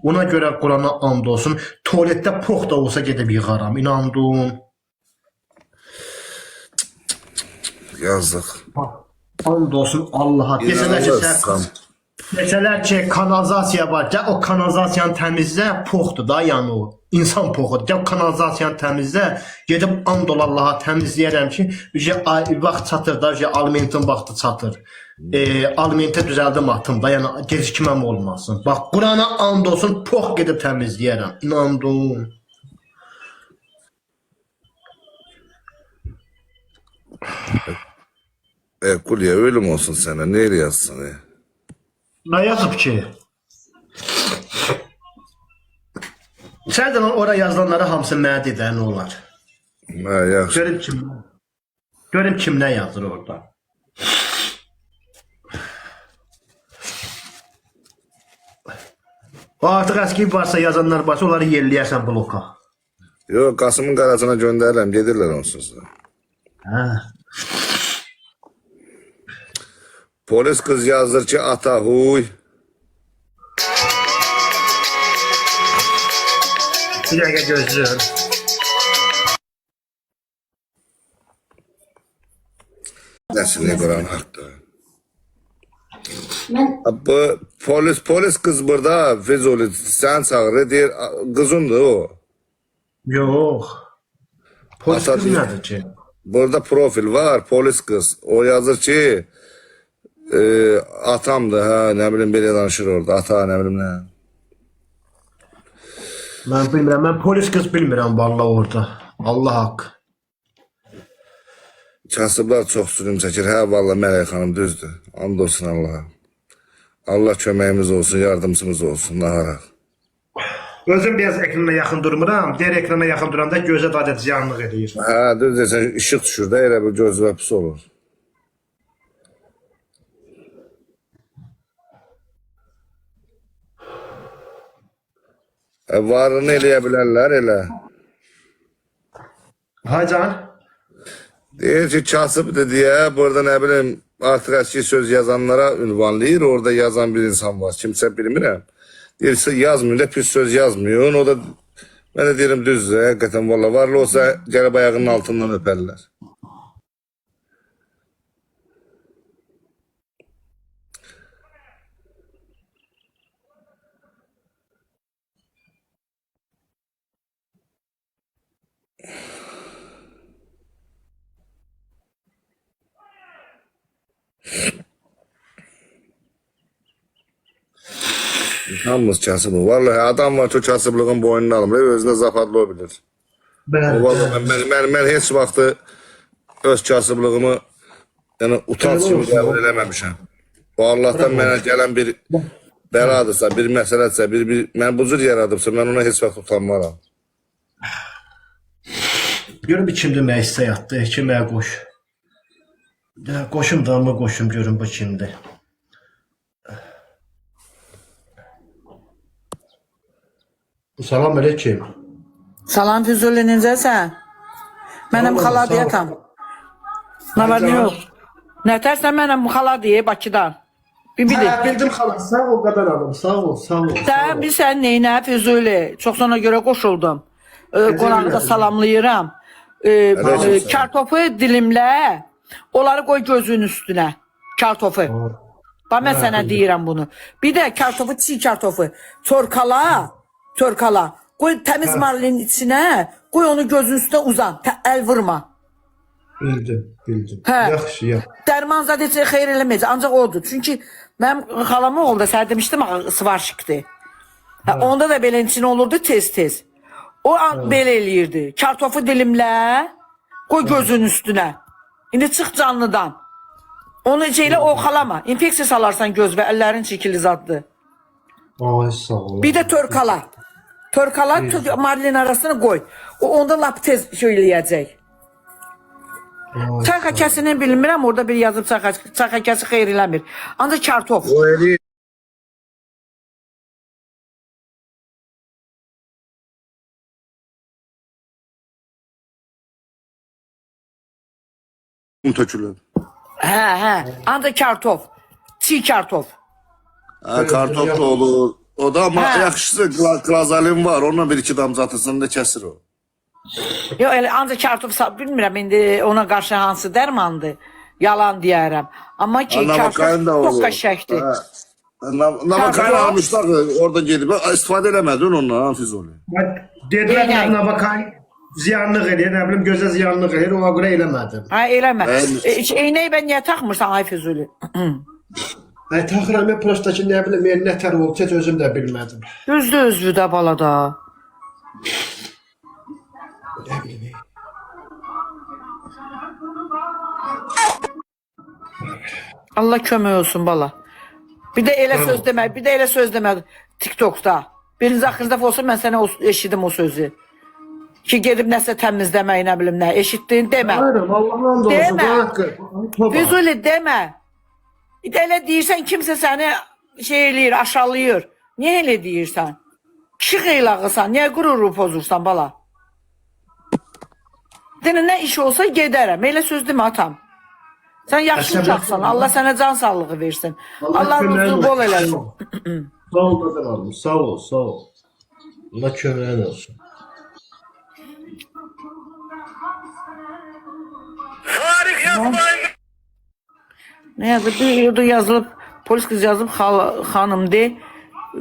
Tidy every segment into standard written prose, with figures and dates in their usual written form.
Ona görə Qurana and olsun. Tualetdə pox da olsa gedib yığaram. İnandım. Yazıq. And olsun Allah'a. Desələr ki, kanalizasiya var. Gəl o kanalizasiyanı təmizlə, poxdur da, yəni o. İnsan poxudur. Gəl kanalizasiyanı təmizlə, gedib and ol Allah'a təmizləyərəm ki, vaxt çatır da, alimentin vaxtı çatır. Alimenti düzəldim atım da, yəni gecikməm olmasın. Bax, Qurana and olsun, pox gedib təmizləyərəm. İnandım. Kulya ölüm olsun sana. Neyle yazsın? Nə yazıb ki? Sərdən oraya yazılanları hamısı mənə dedən olar. Yaxşı. Görüm kim nə yazır orada. Artıq əski varsa, yazanlar varsa, onları yerləyərsən bloka. Yok, Kasım'ın qaracına göndərirəm, gedirlər onsuz da. Hə. Polis kız yazır ki, ata huy. Bir dəqiqə gözləyir. Nesini Kur'an hakkı. Bu polis kız burada Fezoli sen çağırır deyir kızındır o. Yox. Polis Ata kız deyir. nədir ki? Burada profil var polis kız. O yazır ki atamdır ha ne bileyim belə danışır orada ata ne bileyim ne. Mən bilmirəm, mən polis qız bilmirəm vallahi orada. Allah haqq. Kasıblar çox sürüm çəkir. Hə vallahi Mələk xanım düzdür. And olsun Allah'a. Allah köməyimiz olsun, yardımcımız olsun. Nahara. Özüm biraz ekrana yaxın durmuram. Diğer ekrana yaxın duranda gözə dadet ziyanlıq edir. Hə düz desən ışıq düşür də elə bir göz və pis olur. Varını eləyə bilərlər elə. Haycan. Deyir ki kasıbdır deyə burada ne bileyim artıq əski söz yazanlara ünvanlayır. Orada yazan bir insan var. Kimsə bilmirəm. Deyirsə yazmıyor da pis söz yazmıyor. O da ben de derim düzdür. Həqiqətən valla varlı olsa gəlib ayağının altından öpərlər. Yalnız kasıbı. Vallahi adam var ki kasıblığın boynunu almır. Özünə zapadlı o bilir. Ben heç vaxtı öz kasıblığımı yani utanç kimi qəbul eləməmişəm. Bu Allah'tan mənə gələn bir bəladırsa, bir məsələdirsə, mən bu cür yaradıbsa, mən ona heç vaxt utanmaram. Görüm bir kimdir mənə hissə yatdı, kim mənə qoş. Qoşum da mı qoşum görüm bu kimdir. Salam aleyküm. Salam Füzuli, necəsən? Mənəm xala deyətam. Nə var, nə yox? Nətərsən mənəm xala deyə Bakıdan. Bildim xala, sağ ol qədər alım, sağ ol. Sən bilsən neynə Füzuli? Çox sonra görə qoşuldum. Qonağı da salamlayıram. Kartofu dilimlə, onları qoy gözünün üstünə. Kartofu. Bax, mən sənə deyirəm bunu. Bir də kartofu, çiğ kartofu. Törkala. Qoy təmiz marlinin içinə, qoy onu gözün üstünə uzan. Əl vurma. Bildim. Hə. Yaxşı, yaxşı. Dərman zad heç xeyr eləməyəcək, ancaq odur. Çünki mənim xalamın oğlu da sənə demişdim, svarşıqdır. Onda da belə içinə olurdu tez. O belə eləyirdi. Kartofu dilimlə, qoy gözün üstünə. İndi çıx canlıdan. Onu şeylə oxalama. İnfeksiya salarsan göz və əllərin çəkili zaddır. Ay sağ ol. Bir də törkala. Törkala marlin arasına qoy. O onda lap tez söyləyəcək. Çay xəkəsini bilmirəm, orada bir yazıb çay xəkəsi xeyr eləmir. Ancaq kartof. O eli tökülür. Hə. Ancaq kartof. Çiğ kartof. Ha, kartof da olur. O da ama Hə. yaxşısı klazalin var. Onunla bir iki damcı atırsan da kəsir o. Yox, elə ancaq kartof bilmirəm indi ona qarşı hansı dərmandır. Yalan deyərəm. Amma ki kartof Navakayın da çox olur. qəşəngdir. Navakayın Kartof- almışlar orada gedib istifadə eləmədin ondan Füzuli. Dedilər Eynək. ki, bakay ziyanlıq edir, nə bilim gözə ziyanlıq edir, ona görə eləmədim. Ha, eləmə. Bəli. Eynəyi bən niyə taxmırsan ay Füzuli? Ay taxıram, mən prosta ki, nə bilim, nə tər oldu, heç özüm də bilmədim. Düzdür özvü də balada. Nə bilim. Allah kömək olsun bala. Bir də elə söz demə, bir də elə söz demə TikTokda. Birinci axırda olsa mən sənə eşidim o sözü. Ki gedib nəsə təmizləmək, nə bilim nə, eşitdin demə. Hayır, Allah'ın da olsun. Demə. bu haqqı. Füzuli demə. Bir də elə deyirsən kimsə səni şey eləyir, aşağılayır. Niyə elə deyirsən? Kişi xeylağısan, niyə qüruru pozursan bala? Denə nə iş olsa gedərəm. Elə söz demə atam. Sən yaxşı uşaqsan. Allah sənə can sağlığı versin. Allah ruzunu bol eləsin. Sağ ol Qadan oğlum, sağ ol, sağ ol. Allah köməyin olsun. Ne yazıp bir yurda yazılıp polis kız yazıp hanım de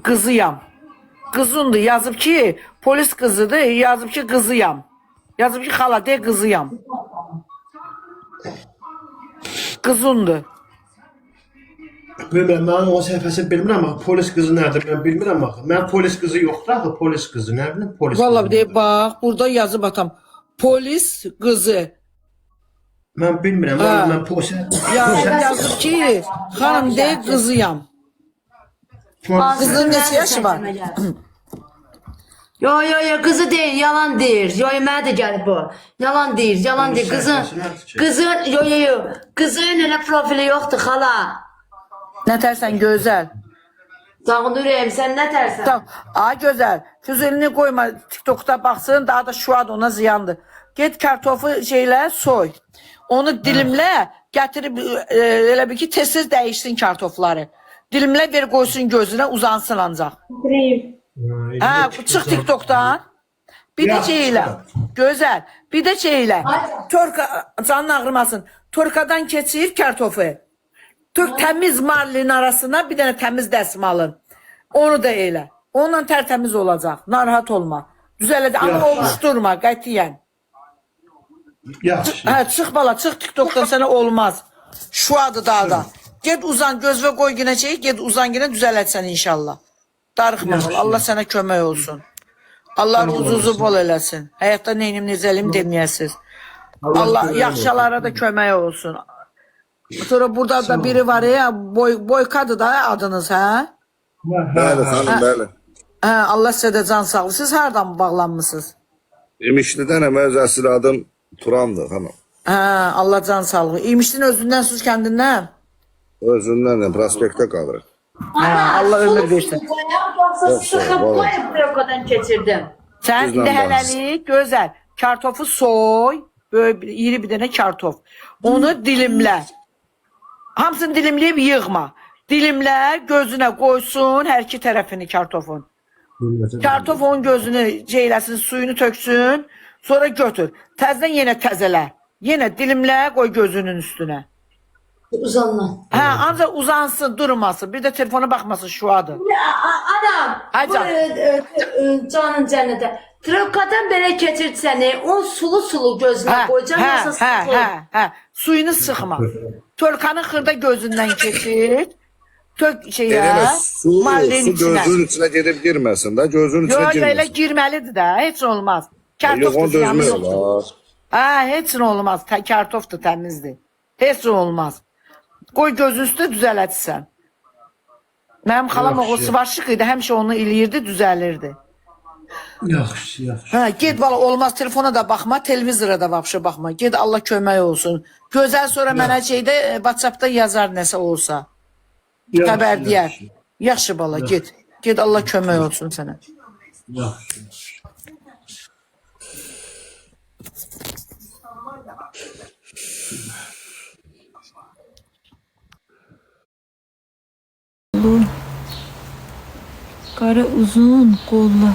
kızıyam. Kızındı yazıp ki polis kızıdır yazıp ki kızıyam. Yazıp ki hala de kızıyam. Kızındı. Bilmirəm, mən o səhifəsini bilmirəm, amma polis qızı nədir, mən bilmirəm axı. Mən polis qızı yoxdur axı, polis qızı, nə bilim, polis qızı. Vallahi de bak burada yazıp atam. Polis kızı. Mən bilmirəm, Ha. mən polis... Yazıp ki hanım de kızıyam. Kızın neçə yaşı var? Yo yo yo kızı değil yalan değil. Yo yo mənə də gəlib bu. Yalan değil yalan değil. Kızın yo yo yo. Kızın elə profili yoxdur xala. Ne tersen güzel. Sağın ürəyim sən nə tərsən? Tamam. Ay güzel. Füzelini koyma. TikTok'ta baksın daha da şu an ona ziyandır. Git kartofu şeyle soy. Onu dilimle getirip elə bir ki tez-tez değişsin kartofları. Dilimle ver koysun gözüne uzansın ancak. Ha çık TikTok'tan. Bir de şeyle. Güzel. Bir de şeyle. Torka canın ağrımasın. Torkadan keçir kartofu. Tök təmiz marlin arasına bir dənə təmiz dəsmalın. Onu da elə. Onunla tərtəmiz olacaq. Narahat olma. Düzələcək. Amma Yaxşı. oluşturma qətiyyən. Yaxşı. Hə, çıx bala, çıx TikTokdan sənə olmaz. Şu adı daha da. Get uzan, göz və qoy günə şey, get uzan günə düzələtsən inşallah. Darıxma bala. Allah sənə kömək olsun. Allah ruzunuzu bol eləsin. Həyatda neynim necəlim deməyəsiz. Allah yaxşılara da kömək olsun. Sonra burada da biri var ya, Boykadır da adınız, hə? Bəli, xanım, bəli. Hə, Allah sizə də can sağlığı. Siz hardan bağlanmısınız? İmişlidən əmə öz əsl adım Turandır, xanım. Hə, Allah can sağlığı. İmişdin özündən, sus kəndindən. Özündən prospektə qalırıq. Hə, Allah ömür versin. Yoksa sıkıp koyup blokadan geçirdim. Sən Bizlə indi bağlı. hələlik gözəl. Kartofu soy. Böyle iri bir dənə kartof. Onu dilimlə. Hamısını dilimləyib yığma. Dilimlə gözünə qoysun hər iki tərəfini kartofun. Kartof onun gözünü ceyləsin, suyunu töksün. Sonra götür. Təzdən yenə təzələ. Yenə dilimlə qoy gözünün üstünə. Uzanma. Hə, ancaq uzansın, durmasın. Bir də telefona baxmasın şu adı. Adam. Ay bu, can. Canın cənnətə. Trokadan belə keçirdi səni. O sulu gözünə qoyacaq. Yoxsa hə. Suyunu sıxma. Törkanın xırda gözündən keçir. Tök şeyə, Su mallin içinə. gözünün içinə gedib girməsin də, gözünün içinə Yox, elə girməsin. girməlidir də, heç olmaz. Yox, Kartof onu da ziyanı dözmək yoxdur. olar. Ha, heç nə olmaz. Kartof da təmizdir. Heç nə olmaz. Qoy gözün üstə düzələtsən. Mənim xalam oğlu var idi, həmişə onu eləyirdi, düzəlirdi. Yaxşı, yaxşı. Hə, get bala, olmaz telefona da baxma, televizora da vapşı baxma. Get Allah kömək olsun. Gözəl sonra mənə şeydə WhatsAppda yazar nəsə olsa. Xəbər deyər. Yaxşı bala, get. Get Allah kömək olsun sənə. Yaxşı. Qara uzun qollu.